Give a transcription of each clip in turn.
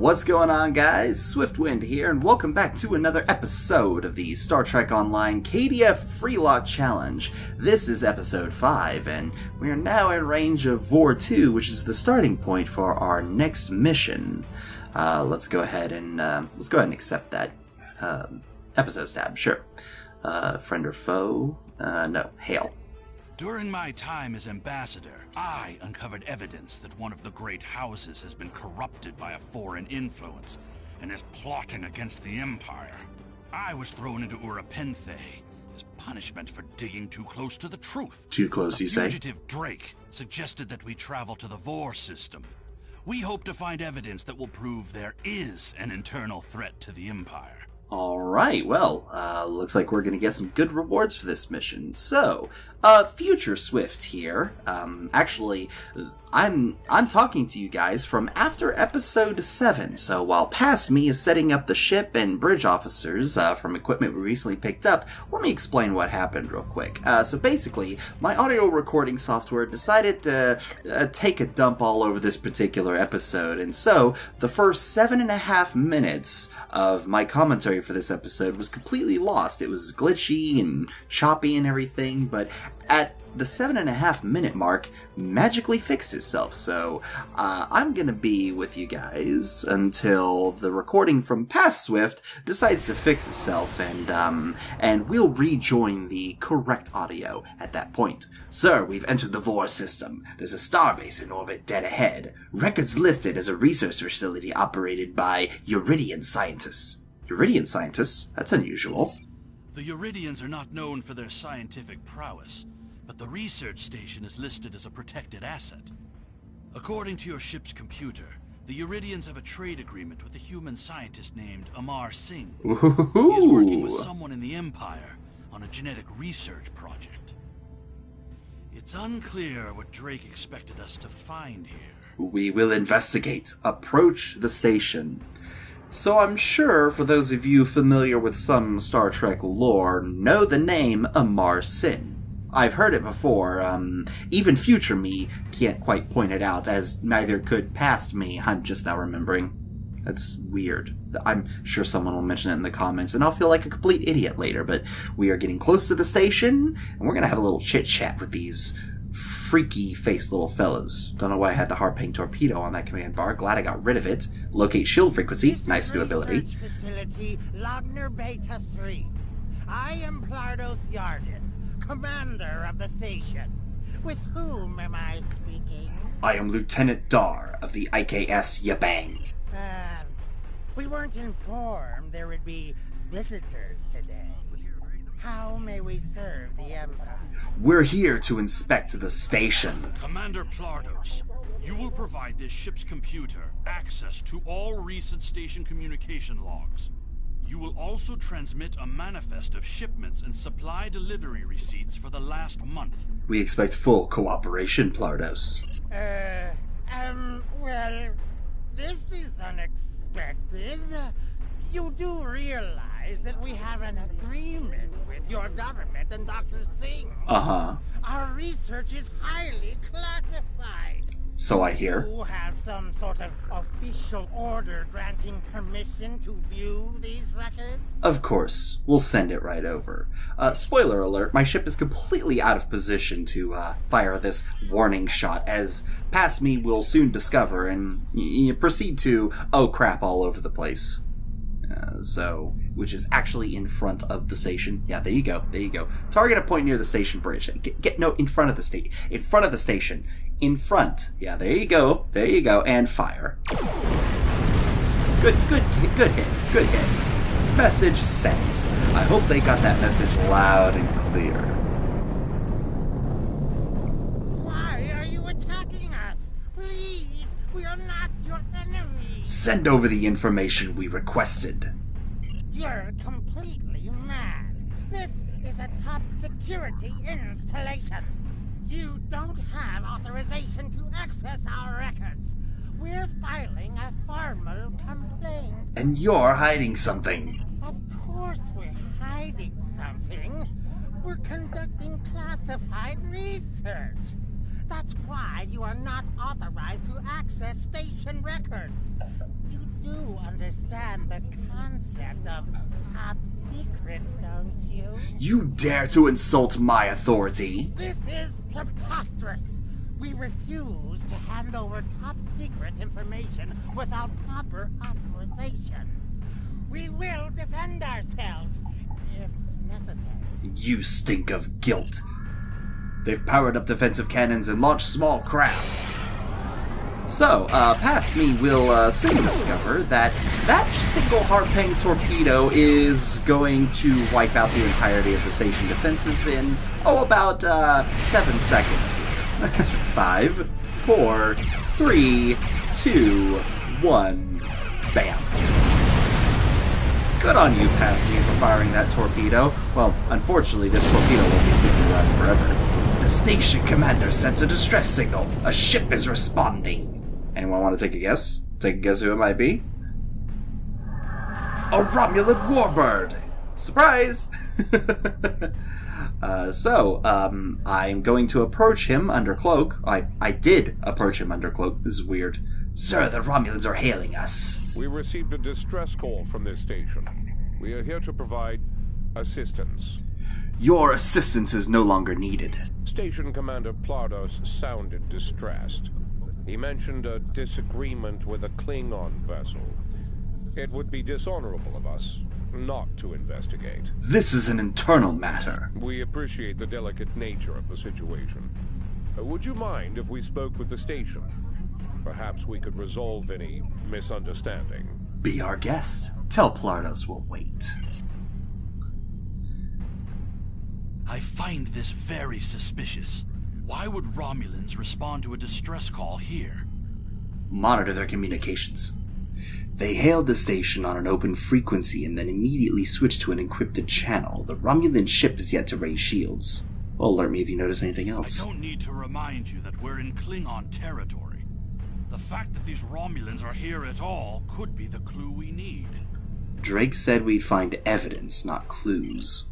What's going on, guys? Swiftwind here, and welcome back to another episode of the Star Trek Online KDF Freelocke Challenge. This is episode 5, and we are now in range of Vor 2, which is the starting point for our next mission. Let's go ahead and accept that episodes tab. Sure. Friend or foe? No. Hail. During my time as ambassador, I uncovered evidence that one of the great houses has been corrupted by a foreign influence and is plotting against the Empire. I was thrown into Urapenthe as punishment for digging too close to the truth. Too close, you say? Fugitive Drake suggested that we travel to the Vor system. We hope to find evidence that will prove there is an internal threat to the Empire. Alright, well, looks like we're gonna get some good rewards for this mission. So, Future Swift here. Actually, I'm talking to you guys from after episode 7, so while past me is setting up the ship and bridge officers from equipment we recently picked up, let me explain what happened real quick. So basically, my audio recording software decided to take a dump all over this particular episode, and so the first 7.5 minutes of my commentary for this episode was completely lost. It was glitchy and choppy and everything, but at the 7.5 minute mark, magically fixed itself. So I'm gonna be with you guys until the recording from past Swift decides to fix itself, and we'll rejoin the correct audio at that point. Sir, we've entered the Vor system. There's a starbase in orbit dead ahead. Records listed as a research facility operated by Euridian scientists. Euridian scientists? That's unusual. The Euridians are not known for their scientific prowess, but the research station is listed as a protected asset. According to your ship's computer, the Euridians have a trade agreement with a human scientist named Amar Singh. He is working with someone in the Empire on a genetic research project. It's unclear what Drake expected us to find here. We will investigate. Approach the station. So I'm sure for those of you familiar with some Star Trek lore know the name Amar Singh. I've heard it before, even future me can't quite point it out, as neither could past me. I'm just now remembering. That's weird. I'm sure someone will mention it in the comments, and I'll feel like a complete idiot later, but we are getting close to the station, and we're gonna have a little chit-chat with these freaky-faced little fellas. Don't know why I had the Harping Torpedo on that command bar. Glad I got rid of it. Locate shield frequency. Nice new ability. Facility, Logner Beta 3. I am Plardos Yarden, commander of the station. With whom am I speaking? I am Lieutenant Dar of the IKS Yabang. We weren't informed there would be visitors today. How may we serve the Empire? We're here to inspect the station. Commander Plardos, you will provide this ship's computer access to all recent station communication logs. You will also transmit a manifest of shipments and supply delivery receipts for the last month. We expect full cooperation, Plardos. Well, this is unexpected. You do realize that we have an agreement with your government and Dr. Singh? Uh-huh. Our research is highly classified. So I hear. You have some sort of official order granting permission to view these records? Of course. We'll send it right over. Spoiler alert, my ship is completely out of position to fire this warning shot, as past me will soon discover and proceed to oh crap all over the place. Which is actually in front of the station. Yeah, there you go. Target a point near the station bridge. In front of the station. In front of the station. In front. Yeah, there you go. And fire. Good hit. Message sent. I hope they got that message loud and clear. Why are you attacking us? Please, we are not your enemies. Send over the information we requested. You're completely mad. This is a top security installation. You don't have authorization to access our records. We're filing a formal complaint. And you're hiding something. Of course we're hiding something. We're conducting classified research. That's why you are not authorized to access station records. You do understand the concept of top secret, don't you? You dare to insult my authority? This is preposterous. We refuse to hand over top secret information without proper authorization. We will defend ourselves, if necessary. You stink of guilt. They've powered up defensive cannons and launched small craft. So, past me will soon discover that single Harping torpedo is going to wipe out the entirety of the station defenses in, about 7 seconds. 5, 4, 3, 2, 1, bam. Good on you, past me, for firing that torpedo. Well, unfortunately, this torpedo won't be sticking around forever. The station commander sent a distress signal. A ship is responding. Anyone want to take a guess? Take a guess who it might be? A Romulan warbird! Surprise! I'm going to approach him under cloak. I did approach him under cloak. This is weird. Sir, the Romulans are hailing us. We received a distress call from this station. We are here to provide assistance. Your assistance is no longer needed. Station Commander Plardos sounded distressed. He mentioned a disagreement with a Klingon vessel. It would be dishonorable of us not to investigate. This is an internal matter. We appreciate the delicate nature of the situation. Would you mind if we spoke with the station? Perhaps we could resolve any misunderstanding. Be our guest. Tell Plardos we'll wait. I find this very suspicious. Why would Romulans respond to a distress call here? Monitor their communications. They hailed the station on an open frequency and then immediately switched to an encrypted channel. The Romulan ship is yet to raise shields. Well, alert me if you notice anything else. I don't need to remind you that we're in Klingon territory. The fact that these Romulans are here at all could be the clue we need. Drake said we'd find evidence, not clues.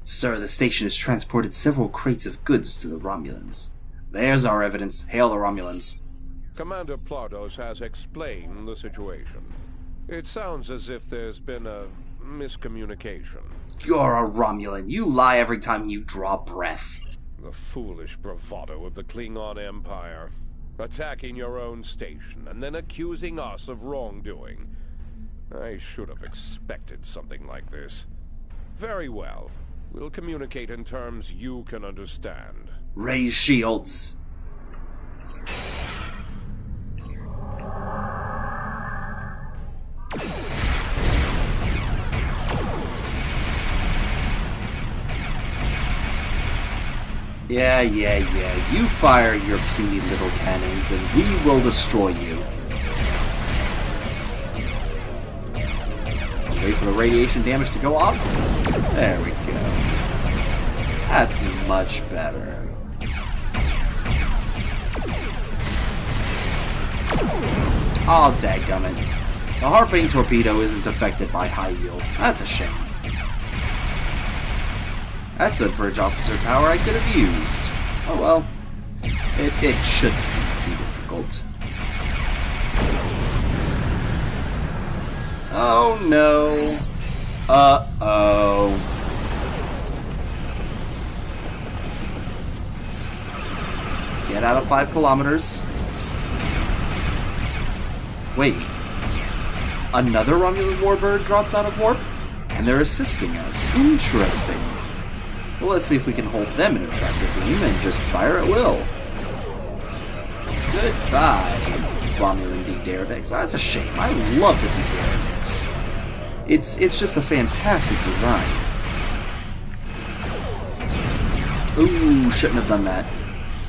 Sir, the station has transported several crates of goods to the Romulans. There's our evidence. Hail the Romulans. Commander Plardos has explained the situation. It sounds as if there's been a miscommunication. You're a Romulan. You lie every time you draw breath. The foolish bravado of the Klingon Empire. Attacking your own station and then accusing us of wrongdoing. I should have expected something like this. Very well. We'll communicate in terms you can understand. Raise shields. Yeah. You fire your puny little cannons and we will destroy you. Wait for the radiation damage to go off. There we go. That's much better. Oh, dadgummit. The Harping torpedo isn't affected by high yield. That's a shame. That's a bridge officer power I could have used. Oh well. It shouldn't be too difficult. Oh no. Uh-oh. Get out of 5 kilometers. Wait. Another Romulan warbird dropped out of warp? And they're assisting us. Interesting. Well, let's see if we can hold them in a tractor beam and just fire at will. Goodbye, Romulan D-Daredecks. That's a shame. I love the D-Daredecks. It's just a fantastic design. Ooh, shouldn't have done that.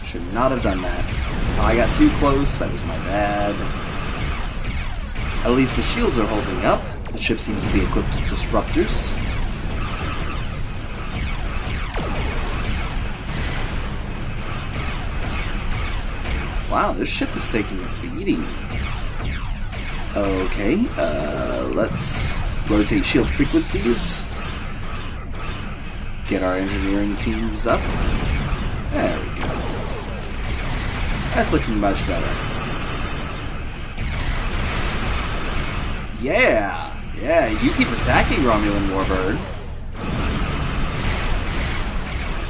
Should not have done that. I got too close. That was my bad. At least the shields are holding up. The ship seems to be equipped with disruptors. Wow, this ship is taking a beating. Okay, let's rotate shield frequencies. Get our engineering teams up. There we go. That's looking much better. Yeah, you keep attacking, Romulan Warbird.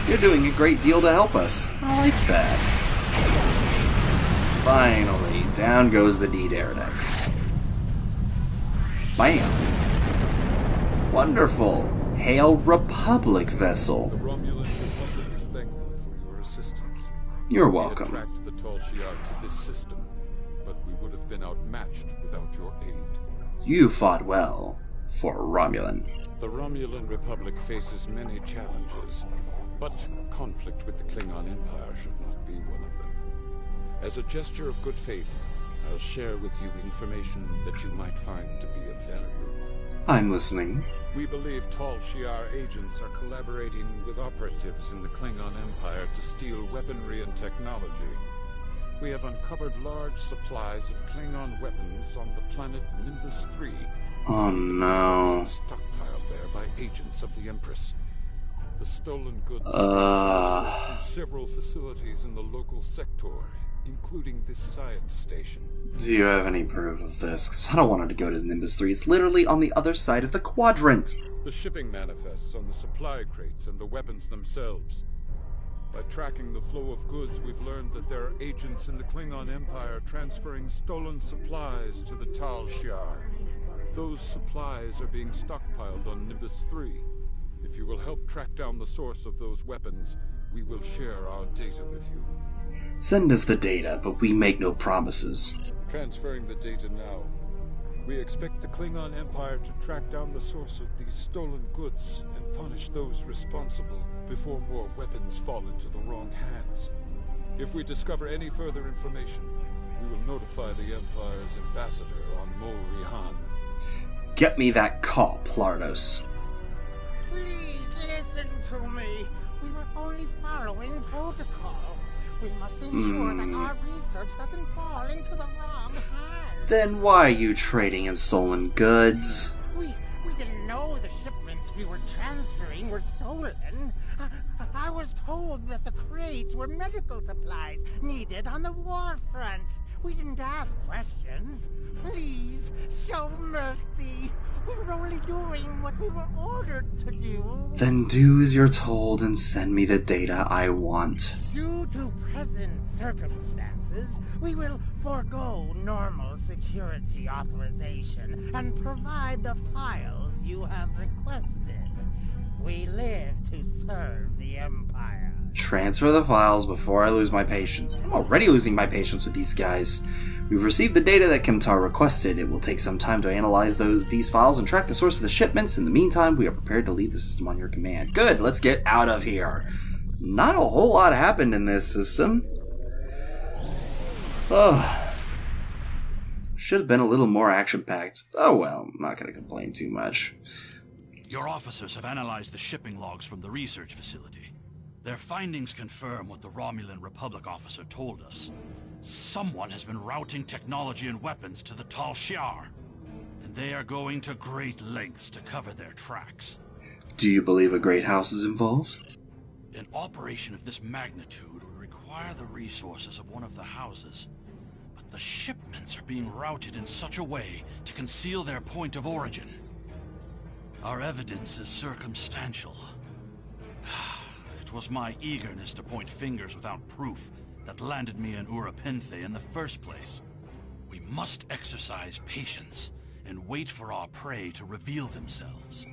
You're doing a great deal to help us. I like that. Finally, down goes the D-Daredex. Bam. Wonderful. Hail Republic vessel. The Romulan Republic is thankful for your assistance. You're welcome. We had tracked the Tal Shiar to this system, but we would have been outmatched without your aid. You fought well for Romulan. The Romulan Republic faces many challenges, but conflict with the Klingon Empire should not be one of them. As a gesture of good faith, I'll share with you information that you might find to be of value. I'm listening. We believe Tal Shiar agents are collaborating with operatives in the Klingon Empire to steal weaponry and technology. We have uncovered large supplies of Klingon weapons on the planet Nimbus 3. Oh no. Stockpiled there by agents of the Empress. The stolen goods are through several facilities in the local sector, including this science station. Do you have any proof of this? Because I don't want it to go to Nimbus 3. It's literally on the other side of the quadrant. The shipping manifests on the supply crates and the weapons themselves. By tracking the flow of goods, we've learned that there are agents in the Klingon Empire transferring stolen supplies to the Tal Shiar. Those supplies are being stockpiled on Nimbus 3. If you will help track down the source of those weapons, we will share our data with you. Send us the data, but we make no promises. Transferring the data now. We expect the Klingon Empire to track down the source of these stolen goods and punish those responsible before more weapons fall into the wrong hands. If we discover any further information, we will notify the Empire's ambassador on Mol Rihan. Get me that call, Plardos. Please listen to me. We were only following protocol. We must ensure that our research doesn't fall into the wrong hands. Then why are you trading in stolen goods? We didn't know the shipments we were transferring were stolen. I was told that the crates were medical supplies needed on the war front. We didn't ask questions. Please, show mercy. We were only doing what we were ordered to do. Then do as you're told and send me the data I want. Due to present circumstances, we will forego normal security authorization and provide the files you have requested. We live to serve the Empire. Transfer the files before I lose my patience. I'm already losing my patience with these guys. We've received the data that Kimtar requested. It will take some time to analyze these files and track the source of the shipments. In the meantime, we are prepared to leave the system on your command. Good, let's get out of here. Not a whole lot happened in this system. Oh, should have been a little more action-packed. Oh well, I'm not going to complain too much. Your officers have analyzed the shipping logs from the research facility. Their findings confirm what the Romulan Republic officer told us. Someone has been routing technology and weapons to the Tal Shiar, and they are going to great lengths to cover their tracks. Do you believe a great house is involved? An operation of this magnitude would require the resources of one of the houses, but the shipments are being routed in such a way to conceal their point of origin. Our evidence is circumstantial. It was my eagerness to point fingers without proof that landed me in Urapinthe in the first place. We must exercise patience and wait for our prey to reveal themselves.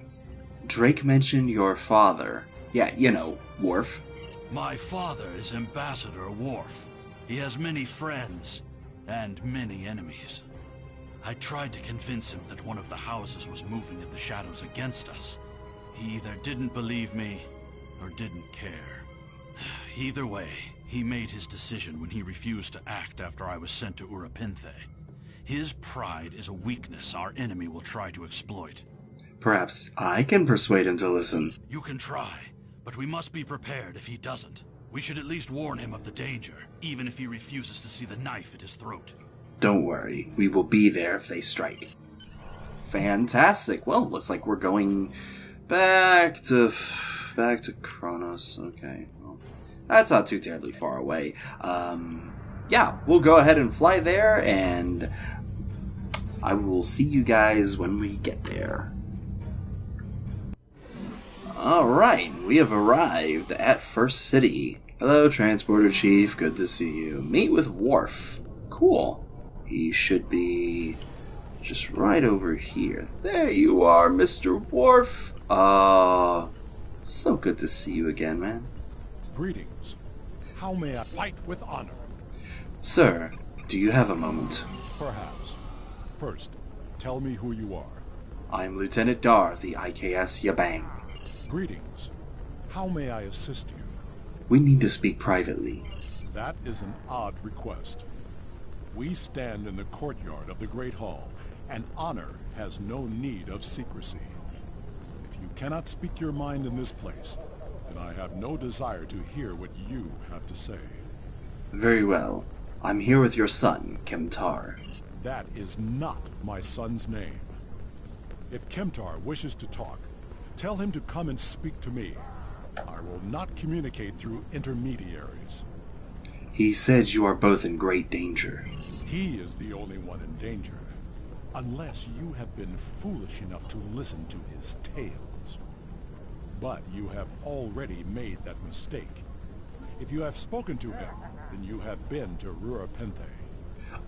Drake mentioned your father. Yeah, you know, Worf. My father is Ambassador Worf. He has many friends and many enemies. I tried to convince him that one of the houses was moving in the shadows against us. He either didn't believe me or didn't care. Either way, he made his decision when he refused to act after I was sent to Urapinthe. His pride is a weakness our enemy will try to exploit. Perhaps I can persuade him to listen. You can try, but we must be prepared if he doesn't. We should at least warn him of the danger, even if he refuses to see the knife at his throat. Don't worry, we will be there if they strike. Fantastic. Well, looks like we're going back to Kronos. Okay, well, that's not too terribly far away. Yeah, we'll go ahead and fly there and I will see you guys when we get there. Alright, we have arrived at First City. Hello, Transporter Chief. Good to see you. Meet with Worf. Cool. He should be just right over here. There you are, Mr. Worf. So good to see you again, man. Greetings. How may I fight with honor? Sir, do you have a moment? Perhaps. First, tell me who you are. I'm Lieutenant Dar, the IKS Yabang. Greetings. How may I assist you? We need to speak privately. That is an odd request. We stand in the courtyard of the Great Hall, and honor has no need of secrecy. If you cannot speak your mind in this place, then I have no desire to hear what you have to say. Very well. I'm here with your son, Kemtar. That is not my son's name. If Kemtar wishes to talk, tell him to come and speak to me. I will not communicate through intermediaries. He said you are both in great danger. He is the only one in danger, unless you have been foolish enough to listen to his tales. But you have already made that mistake. If you have spoken to him, then you have been to Rurapenthe.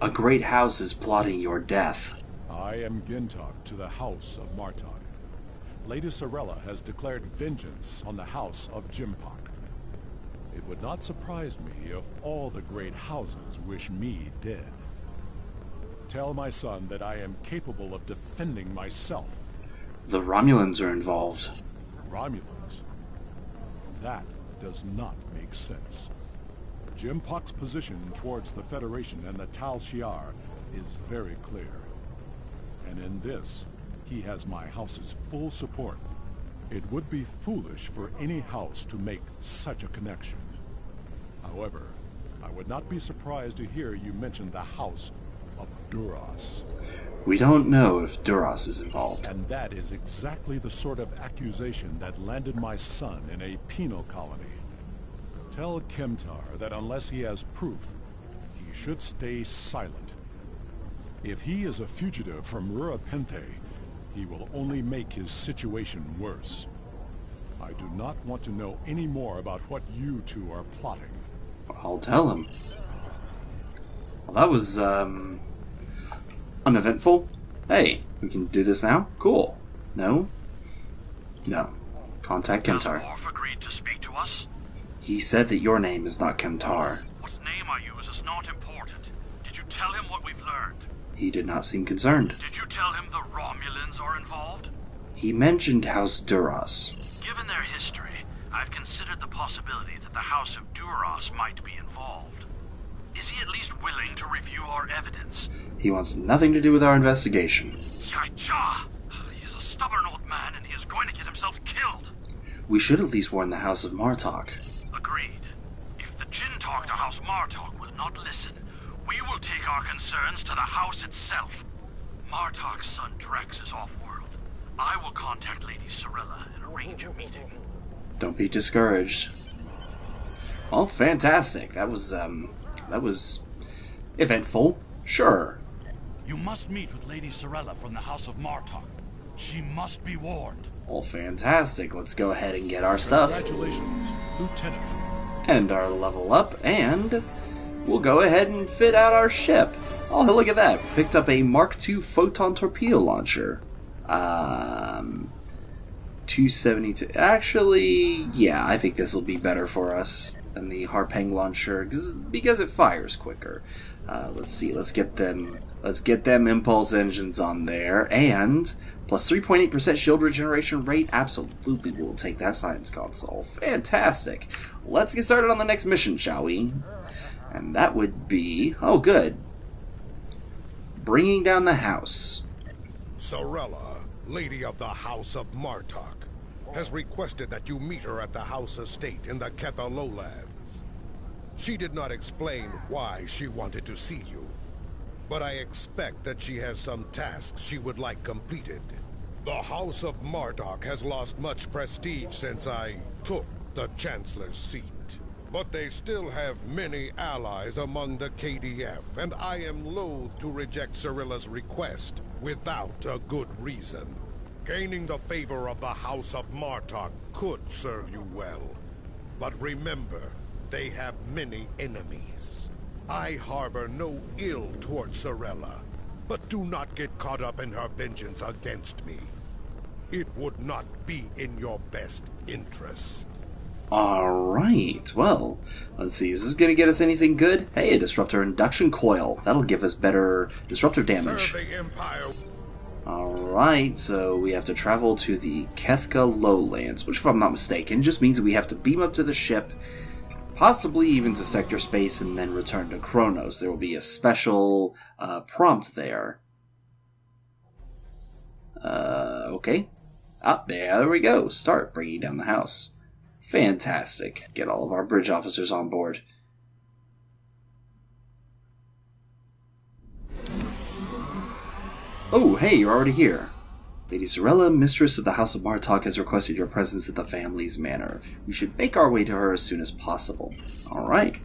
A great house is plotting your death. I am Gintok to the House of Martok. Lady Sorella has declared vengeance on the House of Jimpok. It would not surprise me if all the great houses wish me dead. Tell my son that I am capable of defending myself. The Romulans are involved. Romulans? That does not make sense. Jimpok's position towards the Federation and the Tal Shiar is very clear. And in this, he has my house's full support. It would be foolish for any house to make such a connection. However, I would not be surprised to hear you mention the House of Duras. We don't know if Duras is involved. And that is exactly the sort of accusation that landed my son in a penal colony. Tell Kemtar that unless he has proof, he should stay silent. If he is a fugitive from Rurapenthe, he will only make his situation worse. I do not want to know any more about what you two are plotting. I'll tell him. Well, that was, uneventful. Hey, we can do this now? Cool. No? No. Contact Kemtar. Has Worf agreed to speak to us? He said that your name is not Kemtar. What name I use is not important. Did you tell him what we've learned? He did not seem concerned. Did you tell him the Romulans are involved? He mentioned House Duras. Given their history, I've considered the possibility that the House of Duras might be involved. Is he at least willing to review our evidence? He wants nothing to do with our investigation. Yacha! He is a stubborn old man and he is going to get himself killed. We should at least warn the House of Martok. Agreed. If the Jintok to House Martok will not listen, we will take our concerns to the house itself. Martok's son Drex is off-world. I will contact Lady Sorella and arrange a meeting. Don't be discouraged. Well, fantastic. That was eventful. Sure. You must meet with Lady Sorella from the House of Martok. She must be warned. Well, fantastic. Let's go ahead and get our stuff. Congratulations, Lieutenant. And our level up, and we'll go ahead and fit out our ship. Oh, look at that. Picked up a Mark II photon torpedo launcher. 272. Actually, yeah, I think this will be better for us than the Harpang launcher because it fires quicker. Let's see. Let's get them impulse engines on there, and plus 3.8% shield regeneration rate. Absolutely, we'll take that science console. Fantastic. Let's get started on the next mission, shall we? And that would be, oh good, bringing down the house. Sorella, Lady of the House of Martok, has requested that you meet her at the house estate in the Ketha lowlands. She did not explain why she wanted to see you, but I expect that she has some tasks she would like completed. The House of Martok has lost much prestige since I took the Chancellor's seat. But they still have many allies among the KDF, and I am loath to reject Cirilla's request without a good reason. Gaining the favor of the House of Martok could serve you well. But remember, they have many enemies. I harbor no ill towards Cirilla, but do not get caught up in her vengeance against me. It would not be in your best interest. Alright, well, let's see, is this going to get us anything good? Hey, a disruptor induction coil. That'll give us better disruptor damage. Serve the Empire. Alright, so we have to travel to the Kefka Lowlands, which if I'm not mistaken, just means that we have to beam up to the ship, possibly even to Sector Space, and then return to Kronos. There will be a special prompt there. Okay. There we go. Start bringing down the house. Fantastic. Get all of our bridge officers on board. Oh, hey, you're already here. Lady Cirilla, mistress of the House of Martok, has requested your presence at the family's manor. We should make our way to her as soon as possible. Alright.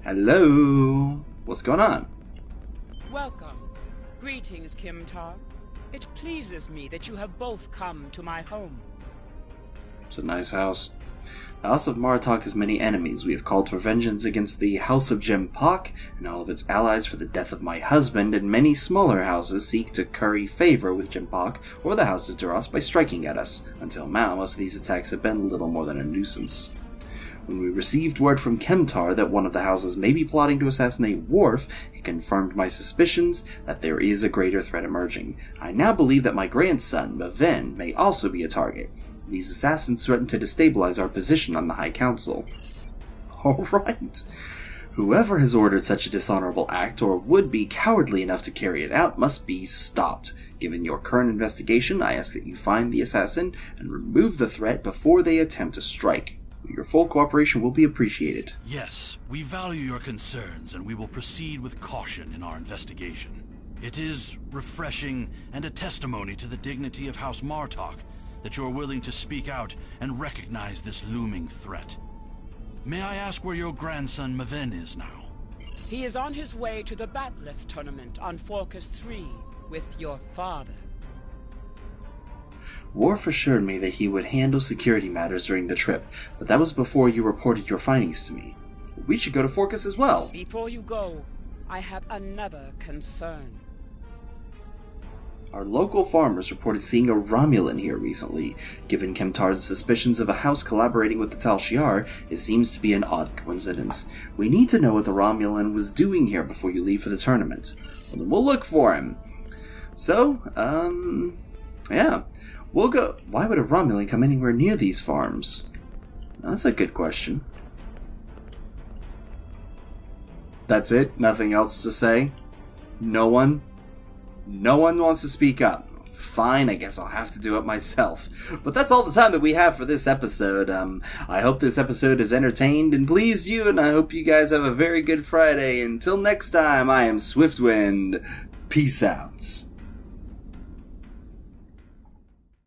Hello. What's going on? Welcome. Greetings, Kimtar. It pleases me that you have both come to my home. It's a nice house. The House of Martok has many enemies. We have called for vengeance against the House of Gempok and all of its allies for the death of my husband, and many smaller houses seek to curry favor with Gempok or the House of Duras by striking at us. Until now, most of these attacks have been little more than a nuisance. When we received word from Kemtar that one of the houses may be plotting to assassinate Worf, it confirmed my suspicions that there is a greater threat emerging. I now believe that my grandson, Maven, may also be a target. These assassins threaten to destabilize our position on the High Council. Alright. Whoever has ordered such a dishonorable act, or would be cowardly enough to carry it out, must be stopped. Given your current investigation, I ask that you find the assassin and remove the threat before they attempt to strike. Your full cooperation will be appreciated. Yes, we value your concerns, and we will proceed with caution in our investigation. It is refreshing and a testimony to the dignity of House Martok that you are willing to speak out and recognize this looming threat. May I ask where your grandson Maven is now? He is on his way to the Batleth tournament on Forcus 3 with your father. Worf assured me that he would handle security matters during the trip, but that was before you reported your findings to me. We should go to Forcus as well. Before you go, I have another concern. Our local farmers reported seeing a Romulan here recently. Given Kemtar's suspicions of a house collaborating with the Tal Shiar, it seems to be an odd coincidence. We need to know what the Romulan was doing here before you leave for the tournament. Well, then we'll look for him. So, yeah. We'll go. Why would a Romulan come anywhere near these farms? That's a good question. That's it? Nothing else to say? No one? No one wants to speak up. Fine, I guess I'll have to do it myself. But that's all the time that we have for this episode. I hope this episode has entertained and pleased you, and I hope you guys have a very good Friday. Until next time, I am Swiftwind. Peace out.